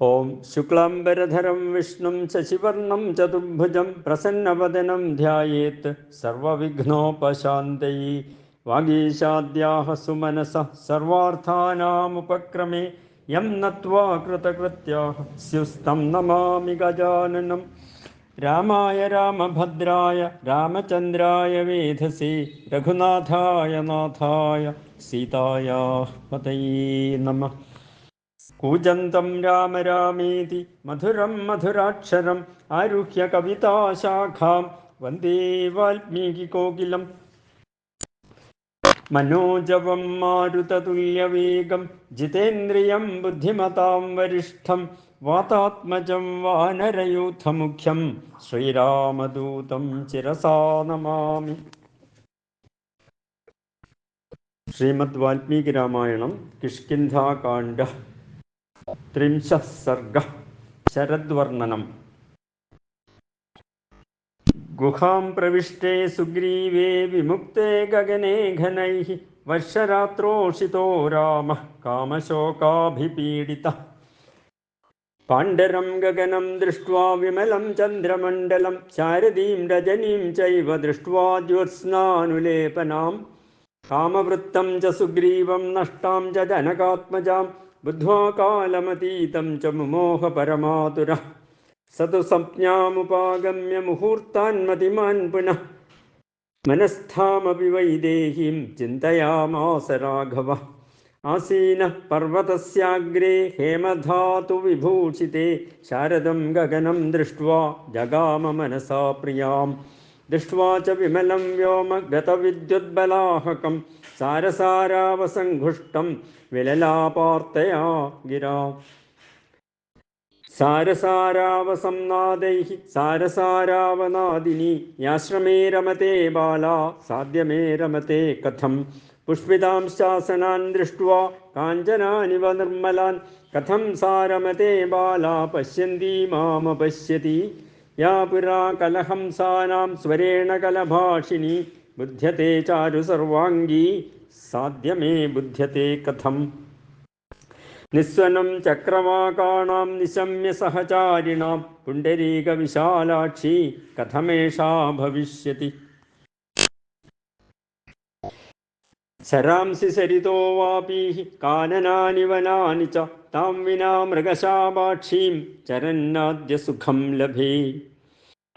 ഓം ശുക്ലാംബരധരം വിഷ്ണും ശശിവർണം ചതുർഭുജം പ്രസന്നവദനം ധ്യായേത് സർവവിഘ്നോപശാന്തയേ. വാഗീശാദ്യാഃ സുമനസഃ സർവാർത്ഥാനാമുപക്രമേ യം നത്വാ കൃതകൃത്യാഃ സ്യുസ്തം നമാമി ഗജാനനം. രാമായ രാമഭദ്രായ രാമചന്ദ്രായ വേധസേ രഘുനാഥായ നാഥായ സീതായാഃ പതയേ നമഃ. കൂജന്തം രാമ രാമേതി മധുരം മധുരാക്ഷരം ആരുഹ്യ കവിതാശാഖാം വന്ദേ വാൽമീകികോകിലം. മനോജവം മാരുതതുല്യവേഗം ജിതേന്ദ്രിയം ബുദ്ധിമതാം വരിഷ്ഠം വാതാത്മജം വാനരയൂഥമുഖ്യം ശ്രീരാമദൂതം ശിരസാ നമാമി. ശ്രീമദ് വാൽമീകി രാമായണം കിഷ്കിന്ധാകാണ്ഡ 30 സർഗഃ. ശരദ്വർണ്ണനം. ഗുഹാം പ്രവിഷ്ടേ സുഗ്രീവേ വിമുക്തേ ഗഗനേ ഘനൈഃ വർഷരാത്രോഷിതോ രാമഃ കാമശോകാഭിപീഡിതഃ. പാണ്ഡരം ഗഗനം ദൃഷ്ട്വാ വിമലം ചന്ദ്രമണ്ഡലം ശാരദീം രജനീം ചൈവ ദൃഷ്ട്വാ ജ്യോത്സ്നാനുലേപനാം കാമവൃത്തം ച സുഗ്രീവം നഷ്ടാം ച ജനകാത്മജാം ബുദ്ധ്വാ കാലമതീതം ച മുമോഹ പരമാതുരഃ. സതു സംജ്ഞാമുപാഗമ്യ മുഹൂർത്താന്മതിമാൻ പുനഃ മനസ്ഥാമപി വൈദേഹീം ചിന്തയാമാസ രാഘവഃ. ആസീനഃ പർവതസ്യാഗ്രേ ഹേമധാതു വിഭൂഷിതേ ശാരദം ഗഗനം ദൃഷ്ട്വാ ജഗാമ മനസാ പ്രിയാം. ദൃഷ്ട്വാ ച വിമലം വ്യോമ ഗതവിദ്യുദ്ബലാഹകം സാരസാരാവസംഘുഷ്ടം വിലലാപാർത്തയാ ഗിരാ. സാരസാരാവസംനാദൈഃ സാരസാരാവനാദിനി യാശ്രമേ രമതേ ബാലാ സാധ്യമേ രമതേ കഥം. പുഷ്പിതാംശ്ചാസനാൻ ദൃഷ്ട്വാ കാഞ്ചനാനിവ നിർമ്മലാൻ കഥം സാ രമതേ ബാലാ പശ്യന്തി മാമപശ്യതി. യാ പുരാ കലഹംസാനാം സ്വരേണ കലഭാഷിണി ബുധ്യത്തെ ചാരു സർവാംഗീ സാധ്യമേ ബുധ്യത്തെ കഥം. നിസ്വനം ചക്രവാകാണാം നിശമ്യ സഹചാരിണാം പുണ്ഡരീക വിശാലാക്ഷി കഥമേഷാ ഭവിഷ്യതി. സരാംസി സരിതോ വാപീഃ കാനനാനി വനാനി ച താം വിനാ മൃഗശാപാക്ഷീം ചരന്നാദ്യ സുഖം ലഭേ.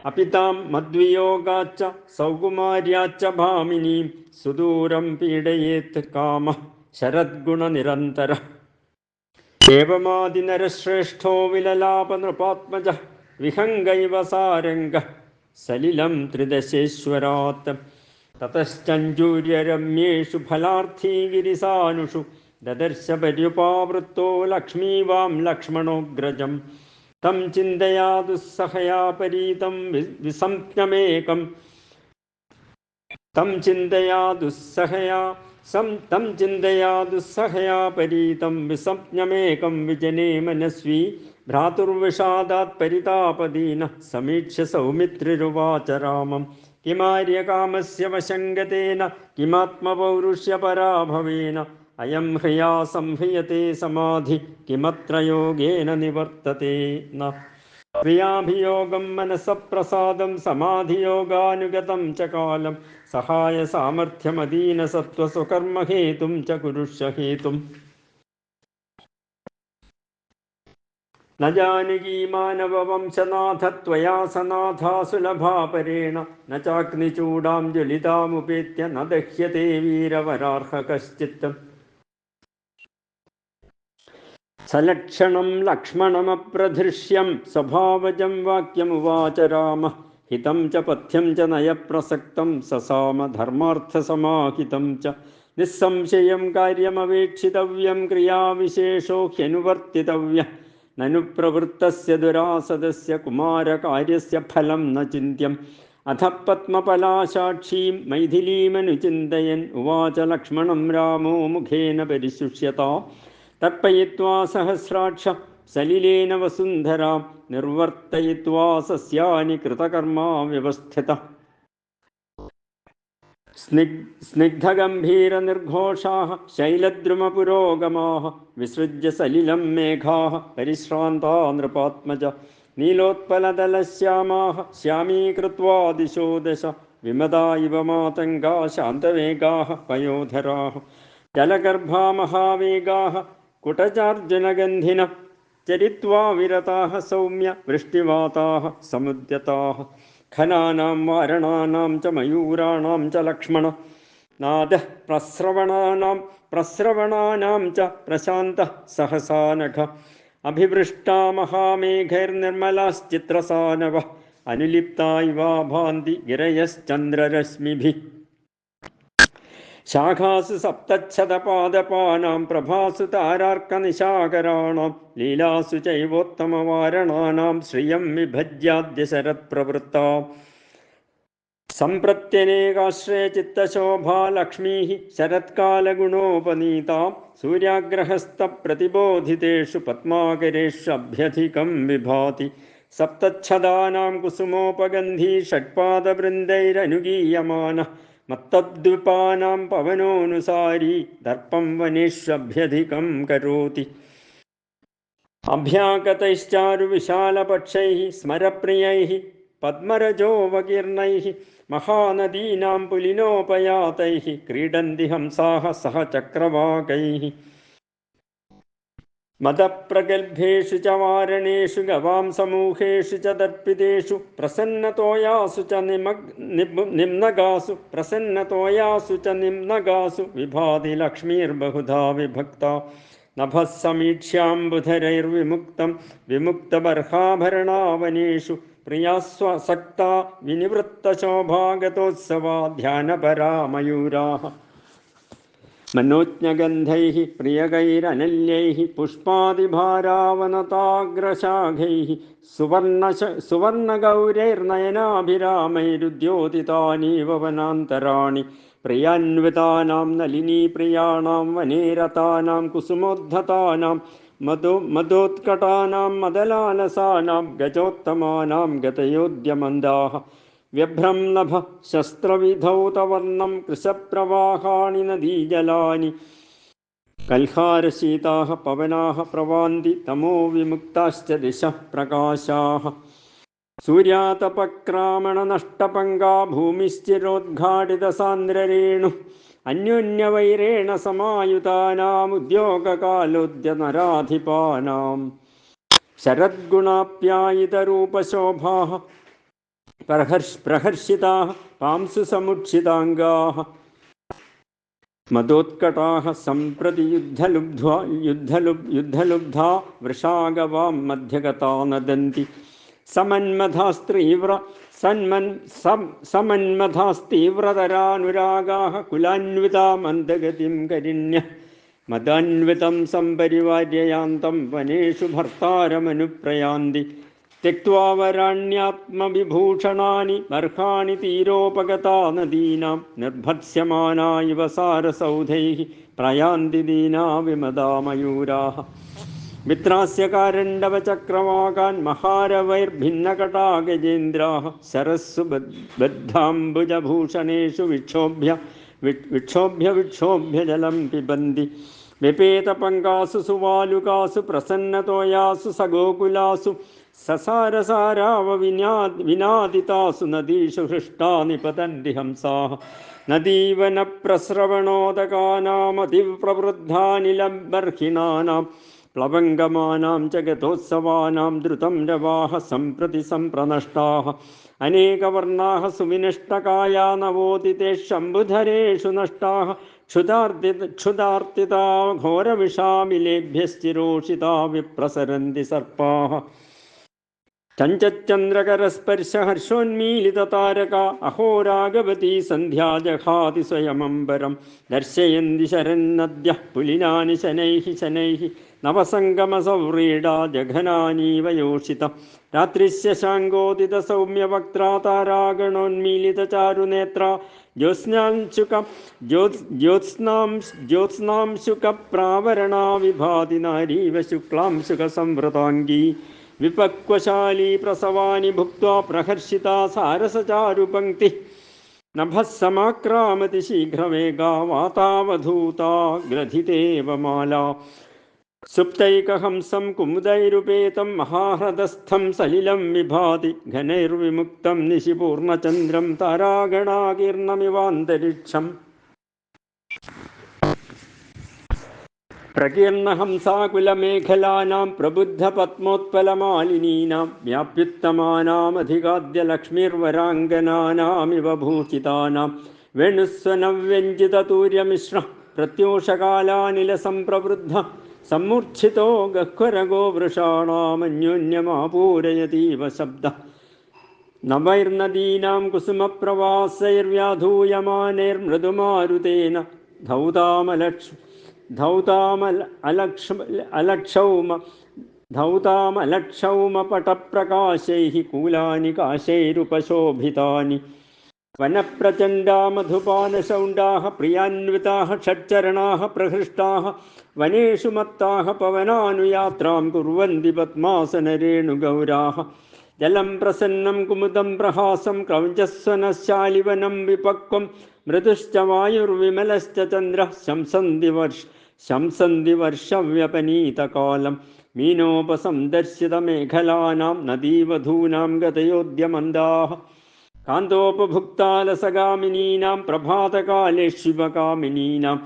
അപിതാം മദ്വിയോഗാച്ച സൗകുമാര്യാച്ച ഭാമിനീം സുദൂരം പീഡയേത് കാമഃ ശരദ്ഗുണനിരന്തരഃ. ഏവമാദിനരശ്രേഷ്ഠോ വിലലാപനൃപാത്മജഃ വിഹംഗൈവ സാരംഗഃ സലിലം ത്രിദശേശ്വരാत्. തതശ്ചഞ്ജൂര്യരമ്യേഷു ഫലാർത്ഥീ ഗിരിസാനുഷു ദദർശ പര്യുപാവൃത്തോ ലക്ഷ്മീവാം ലക്ഷ്മണോഗ്രജം. തം ചിന്തയാദുസ്സഹയാ പരീതം വിസംജ്ഞമേകം തം ചിന്തയാദുസ്സഹയാ പരീതം വിസംജ്ഞമേകം വിജനേ മനസ്വി ഭ്രാതുർവിഷാദാത് പരിതാപദീനഃ സമീക്ഷ്യ സൗമിത്രിരുവാച രാമം. കിമാര്യകാമസ്യ വശങ്കതേന കിമാത്മപൗരുഷ്യപരാഭവേന അയം ഹ്രിയാ സംഹ്രിയത്തെ സമാധി കിമത്ര യോഗേന നിവർത്തത്തെ ന. പ്രിയാഭിയോഗം മനസപ്രസാദം സമാധിയോഗാനുഗതം ച കാലം സഹായ സാമർഥ്യമദീന സത്വസ്വകർമ്മഹേതും ച കുരുഷ്യ ഹേതും. ന ജാനകീ മാനവവംശനാഥ ത്വയാ സനാഥാ സുലഭാ പരേണ ന ചാഗ്നിചൂടാം ജ്വലിതാമുപേത്യ ന ദഹ്യത്തെ വീരവരാർഹ കശ്ചിത്. സലക്ഷണം ലക്ഷ്മണമപ്രധൃഷ്യം സ്വഭാവജം വാക്യമുവാച രാമഃ. ഹിതം ച പഥ്യം ച നയപ്രസക്തം സസാമ ധർമാർത്ഥസമാഹിതം ച. നിസ്സംശയം കാര്യമവേക്ഷിതവ്യം ക്രിയാവിശേഷോ ഹ്യനുവർത്തിതവ്യഃ. നനു പ്രവൃത്തസ്യ ദുരാസദസ്യ കുമാരകാര്യസ്യ ഫലം ന ചിന്ത്യം. അധ പത്മപലാശാക്ഷീം മൈഥിലീമനുചിന്തയൻ ഉവാച ലക്ഷ്മണം രാമോ മുഖേന പരിശുഷ്യതാ. തർപ്പയിത്വാ സഹസ്രാക്ഷ സലിലേന വസുന്ധരാം നിർവർത്തയിത്വാ സസ്യാനി കൃതകർമാ വ്യവസ്ഥിത. स्निग्धगम्भीरनिर्घोषाः शैलद्रुमपुरोगमाः विसृज्य सलिलं मेघाः परिश्रान्ता नृपात्मज नीलोत्पलदलश्यामाः श्यामीकृत्वा दिशो दश विमदा इव मातङ्गा शान्तवेगाः पयोधराः जलगर्भा महावेगाः कुटचार्जुनगन्धिनः चरित्वा विरताः सौम्य वृष्टिवाताः समुद्यताः खनानां वारणानां च मयूराणां च लक्ष्मण नादः प्रस्रवणानां च प्रशान्तः सहसा नघ अभिवृष्टा महामेघैर्निर्मलाश्चित्रसानवः अनुलिप्ता इवा भान्ति गिरयश्चन्द्ररश्मिभिः शाखासु सप्तच्छतपादपानां प्रभासु तारार्कनिशाकराणां लीलासु चैवोत्तमवारणानां श्रियं विभज्याद्य शरत्प्रवृत्ता सम्प्रत्यनेकाश्रयचित्तशोभा लक्ष्मीः शरत्कालगुणोपनीता सूर्याग्रहस्थप्रतिबोधितेषु पद्माकरेषु अभ्यधिकं विभाति सप्तच्छदानां कुसुमोपगन्धी षट्पादवृन्दैरनुगीयमानः मत्तद्विपानां पवनोऽनुसारी दर्पं वनेष्वभ्यधिकं करोति अभ्यागतैश्चारुविशालपक्षैः स्मरप्रियैः पद्मरजोऽवकीर्णैः महानदीनां पुलिनोपयातैः क्रीडन्ति हंसाः सह चक्रवाकैः मदप्रगल्भेषु च वारणेषु गवां समूहेषु च दर्पितेषु प्रसन्नतोयासु च निम्नगासु विभाति लक्ष्मीर्बहुधा विभक्ता नभः समीक्ष्याम्बुधरैर्विमुक्तं विमुक्तबर्हाभरणावनेषु प्रियास्वसक्ता विनिवृत्तशोभागतोत्सवा ध्यानपरा मयूराः मनोज्ञगन्धैः प्रियगैरनल्यैः पुष्पादिभारावनताग्रशाखैः सुवर्णगौरैर्नयनाभिरामैरुद्योतितानीव वनान्तराणि प्रियान्वितानां नलिनीप्रियाणां वनेरतानां कुसुमोद्धतानां मदोत्कटानां मदलालसानां गजोत्तमानां गतयोद्यमन्दाः व्यभ्रं नभः शस्त्रविधौतवर्णं कृशप्रवाहाणि नदीजलानि कल्हारशीताः पवनाः प्रवान्ति तमो विमुक्ताश्च दिशः प्रकाशाः सूर्यातपक्रामणनष्टपङ्गा भूमिश्चिरोद्घाटितसान्द्ररेणुः अन्योन्यवैरेण समायुतानामुद्योगकालोद्यनराधिपानां शरद्गुणाप्यायितरूपशोभाः प्रहर्षिताः पांसु समुक्षिताङ्गाः मदोत्कटाः सम्प्रति युद्धलुब्धा वृषागवां मध्यगता नदन्ति समन्मथास्तीव्रतरानुरागाः कुलान्विता मन्दगतिं करिण्यः मदान्वितं सम्परिवार्ययान्तं वनेषु भर्तारमनुप्रयान्ति त्यक्त्वा वराण्यात्मविभूषणानि बर्हाणि तीरोपगता नदीनां निर्भत्स्यमाना इव सारसौधैः प्रयान्ति दीना विमदा मयूराः मित्रास्य कारण्डवचक्रवाकान् महारवैर्भिन्नकटा गजेन्द्राः सरस्सु बद्धाम्बुजभूषणेषु विक्षोभ्य जलं पिबन्ति विपेतपङ्कासु सुवालुकासु प्रसन्नतोयासु सगोकुलासु ससारसारावविनादितासु नदीषु हृष्टा निपतन्ति हंसाः नदीवनप्रस्रवणोदकानामतिप्रवृद्धानिलबर्हिणानां प्लवङ्गमानां च गतोत्सवानां द्रुतं रवाः सम्प्रति सम्प्रनष्टाः अनेकवर्णाः सुविनष्टकाया नवोदितेषु नष्टाः क्षुधार्तिता घोरविषामिलेभ्यश्चिरोषिता विप्रसरन्ति सर्पाः चञ्चच्चन्द्रकरस्पर्शहर्षोन्मीलिततारका अहोरागवती सन्ध्या जघाति स्वयमम्बरं दर्शयन्ति शरन्नद्यः पुलिनानि शनैः नवसङ्गमसौव्रीडा जघनानीव योषिता रात्रिस्य शाङ्गोदितसौम्यवक्त्रा तारागणोन्मीलितचारुनेत्रा ज्योत्स्नांशुकप्रावरणा विभाति नारीव शुक्लांशुकसंवृताङ्गी विपक्वशाली प्रसवानि भुक्त्वा प्रहर्षिता सारसचारुपङ्क्तिः नभः समाक्रामति शीघ्रवेगा वातावधूता ग्रथितेव माला सुप्तैकहंसं कुमुदैरुपेतं महाह्रदस्थं सलिलं विभाति घनैर्विमुक्तं निशिपूर्णचन्द्रं तारागणाकीर्णमिवान्तरिक्षम् प्रकीर्णहंसाकुलमेखलानां प्रबुद्धपद्मोत्पलमालिनीनां व्याप्युत्तमानामधिकाद्यलक्ष्मीर्वराङ्गनानामिव भूषितानां वेणुस्वनव्यञ्जिततूर्यमिश्रः प्रत्यूषकालानिलसम्प्रवृद्ध सम्मूर्च्छितो गह्वरगो वृषाणामन्योन्यमापूरयतीव शब्दः नवैर्नदीनां कुसुमप्रवासैर्व्याधूयमानैर्मृदुमारुतेन धौतामलक्षौमपटप्रकाशैः कूलानि काशैरुपशोभितानि वनप्रचण्डा मधुपानशौण्डाः प्रियान्विताः षट्चरणाः प्रहृष्टाः वनेषु मत्ताः पवनानुयात्रां कुर्वन्ति पद्मासनरेणुगौराः जलं प्रसन्नं कुमुदं प्रहासं क्रौञ्चस्वनशालिवनं विपक्वं मृदुश्च वायुर्विमलश्च चन्द्रः शंसन्ति वर्षव्यपनीतकालं मीनोपसंदर्शितमेखलानां नदीवधूनां गतयोद्यमन्दाः कान्तोपभुक्तालसगामिनीनां प्रभातकाले शिवकामिनीनां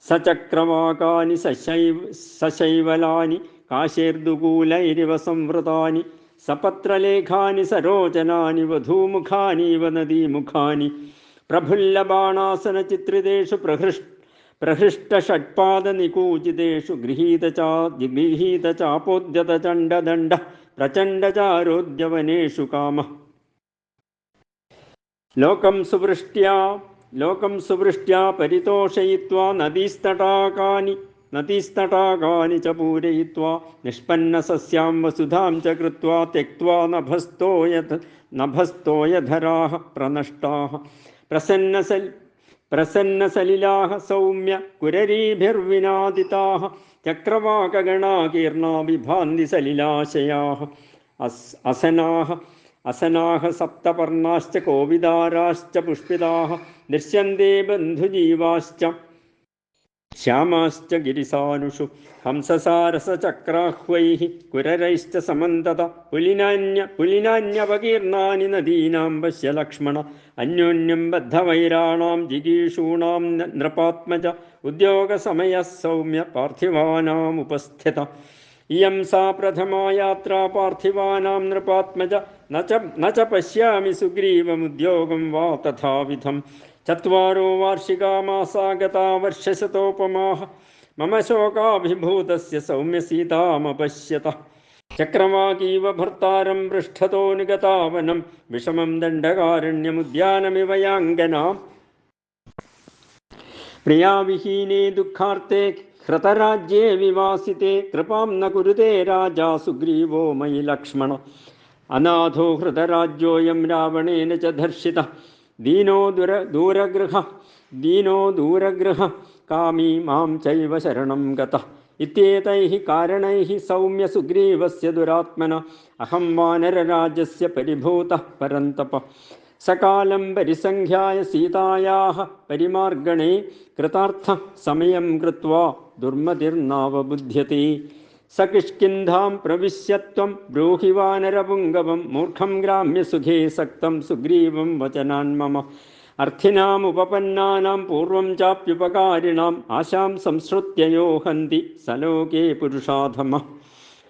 सचक्रवाकानि सशैवलानि काशैर्दुकूलैरिव संवृतानि सपत्रलेखानि सरोचनानि वधूमुखानीव नदीमुखानि प्रफुल्लबाणासनचित्रितेषु प्रहृष्टषट्पादनिकूचितेषु गृहीतचापोद्यतचण्डदण्डः प्रचण्डचारोद्यवनेषु कामः लोकं सुवृष्ट्या परितोषयित्वा नदीस्तटाकानि च पूरयित्वा निष्पन्नसस्यां वसुधां च कृत्वा त्यक्त्वा नभस्तोयधराः प्रनष्टाः प्रसन्नसलिलाः सौम्य कुररीभिर्विनादिताः चक्रवाकगणाकीर्णा विभान्ति सलिलाशयाः असनाः सप्तपर्णाश्च कोविदाराश्च पुष्पिताः दृश्यन्ते बन्धुजीवाश्च श्यामाश्च गिरिसानुषु हंससारसचक्राह्वैः कुररैश्च समन्तत पुलिनान्यपकीर्णानि नदीनां पश्य लक्ष्मण अन्योन्यं बद्धवैराणां जिगीषूणां नृपात्मज उद्योगसमयः सौम्य पार्थिवानामुपस्थित इयं सा प्रथमा यात्रा पार्थिवानां नृपात्मज न च पश्यामि सुग्रीवमुद्योगं वा तथाविधं 4 वार्षिका मासा गता वर्षशतोपमाः मम शोकाभिभूतस्य सौम्यसीतामपश्यतः चक्रवाकीव भर्तारं पृष्ठतो निगतावनं विषमं दण्डकारण्यमुद्यानमिव याङ्गनाम् प्रियाविहीने दुःखार्ते हृतराज्ये विवासिते कृपां न कुरुते राजा सुग्रीवो मयि लक्ष्मण अनाथो हृतराज्योऽयं रावणेन च धर्षितः दीनो दूरगृहः कामी मां चैव शरणं गतः इत्येतैः कारणैः सौम्य सुग्रीवस्य दुरात्मना अहं वानरराजस्य परिभूतः परन्तप सकालं परिसंख्याय सीतायाः परिमार्गणे कृतार्थः समयं कृत्वा दुर्मतिर्नावबुध्यते स किष्किन्धां प्रविश्य त्वं ब्रूहि वानरपुङ्गवं मूर्खं ग्राम्यसुखे सक्तं सुग्रीवं वचनान् मम अर्थिनामुपपन्नानां पूर्वं चाप्युपकारिणाम् आशां संश्रुत्य यो हन्ति सलोके पुरुषाधमः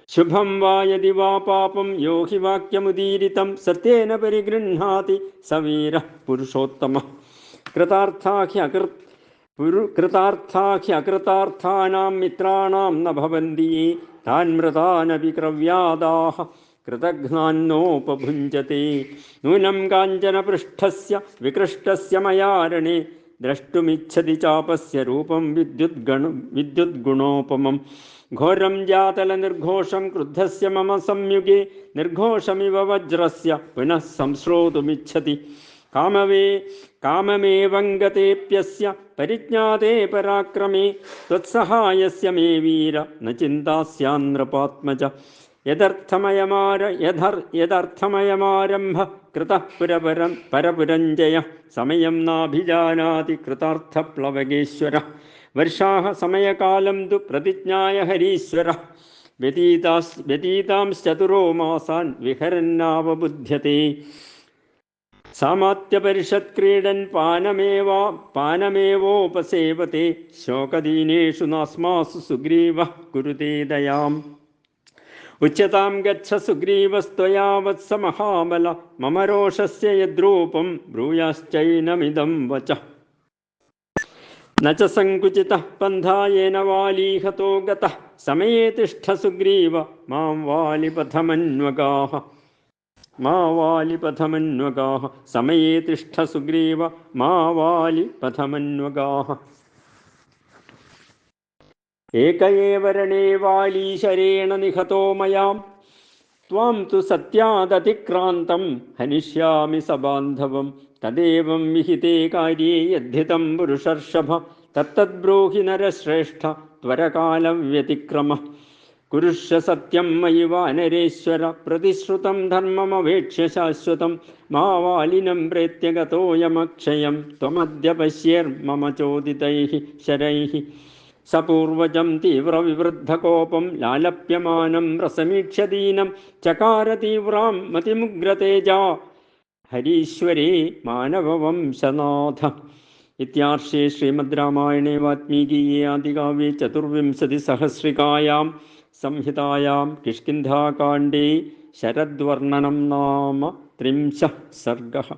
शुभं वा यदि वा पापं यो हि वाक्यमुदीरितं सत्येन परिगृह्णाति स वीरः पुरुषोत्तमः कृतार्थाख्यकृतार्थानां मित्राणां न भवन्ति ये तान्मृतानपि क्रव्यादाः कृतघ्नान्नोपभुञ्जते नूनं काञ्चनपृष्ठस्य विकृष्टस्य मया रणे द्रष्टुमिच्छति चापस्य रूपं विद्युद्गुणोपमं घोरं जातलनिर्घोषं क्रुद्धस्य मम संयुगे निर्घोषमिव वज्रस्य पुनः संश्रोतुमिच्छति काममेवङ्गतेऽप्यस्य परिज्ञाते पराक्रमे त्वत्सहायस्य मे वीर न चिन्ता स्यान्नृपात्मज യദർത്ഥമയമാരംഭ കൃതഃ പരപുരഞ്ജയ സമയം നാഭിജാനാതി കൃതാർത്ഥപ്ലവകേശ്വര വർഷാः സമയകാലം തു പ്രതിജ്ഞായ ഹരീശ്വര വ്യതീതാംശ്ചതുരോ മാസാൻ വിഹരന്നാവബുധ്യത്തെ സാമാത്യപരിഷത്ക്രീഡൻ പാനമേവോപസേവത്തെ ശോകദീനേഷു നാസ്മാസു സുഗ്രീവഃ കുരുതേ ദയാം ഉച്യതാം ഗച്ഛ സുഗ്രീവസ്ത്വയാ വത്സ മഹാബല മമ രോഷസ്യ യദ്രൂപം ബ്രൂയാശ്ചൈനമിദം വചഃ ന ച സങ്കുചിതഃ പന്ഥാ യേന വാലീ ഹതോ ഗതഃ സമയേ തിഷ്ഠ സുഗ്രീവ മാം വാലിപഥമന്വഗാഃ സമയേ തിഷ്ഠ സുഗ്രീവ മാ വാലിപഥമന്വഗാഃ ഏക ഏവ രണേ വാലീ ശരേണ നിഹതോ മയാം ത്വാം തു സത്യാദതിക്രാന്തം ഹനിഷ്യാമി സബാന്ധവം തദേവം വിഹിതേ കാര്യേ യദ്ധിതം പുരുഷർഷഭ തത്തദ്ബ്രൂഹി നരശ്രേഷ്ഠ ത്വരകാലവ്യതിക്രമ കുരുഷ്യ സത്യം മയി വാനരേശ്വര പ്രതിശ്രുതം ധർമ്മമവേക്ഷ്യ ശാശ്വതം മാ വാലിനം പ്രേത്യഗതോയമക്ഷയം ത്വമദ്യ പശ്യേർമമ ചോദിതൈഃ ശരൈഃ സപൂർവജം തീവ്രവിവൃദ്ധകോപം ലാലപ്യമാനം രസമീക്ഷ്യദീനം ചകാര തീവ്രാം മതിമുഗ്രതേജാ ഹരീശ്വരേ മാനവവംശനാഥ. ഇത്യാർഷേ ശ്രീമദ് രാമായണേ വാൽമീകീയേ ആദികാവ്യേ ചതുർവിംശതിസഹസ്രികായാം സംഹിതായാം കിഷ്കിന്ധാകാണ്ഡേ ശരദ്വർണ്ണനം നാമ 30 സർഗഃ.